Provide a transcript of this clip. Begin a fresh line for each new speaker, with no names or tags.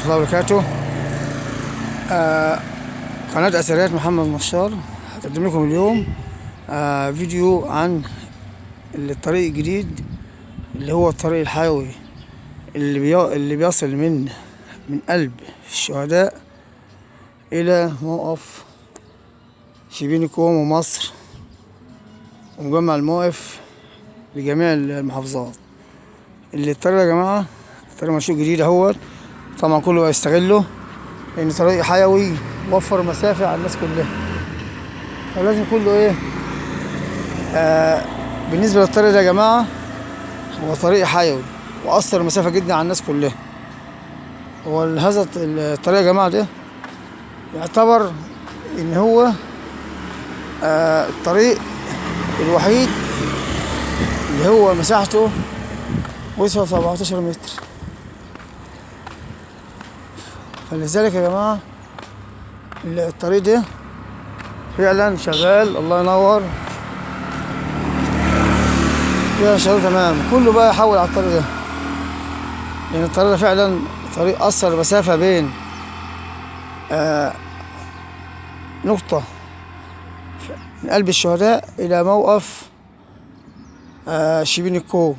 ورحمة الله وبركاته. قناة أثريات محمد نشار هتقدم لكم اليوم فيديو عن الطريق الجديد اللي هو الطريق الحيوي اللي بيصل من قلب الشهداء إلى موقف شبين الكوم ومصر ومجمع الموقف لجميع المحافظات. اللي الطريق يا جماعة طريق مشروع جديد اهوت، طبعا كله هيستغله لأن طريق حيوي وفر مسافة على الناس كلها، فلازم كله بالنسبة للطريق ده يا جماعة هو طريق حيوي وأثر مسافة جدا على الناس كلها. هو هذا الطريق يا جماعة ده يعتبر إن هو الطريق الوحيد اللي هو مساحته وسعه 17 متر. فلذلك يا جماعة الطريق ده فعلا شغال، الله ينور، فعلا شغال تمام. كله بقى يحول على الطريق ده لأن الطريق ده فعلا طريق أثر مسافة بين نقطة من قلب الشهداء إلى موقف شبين الكوم.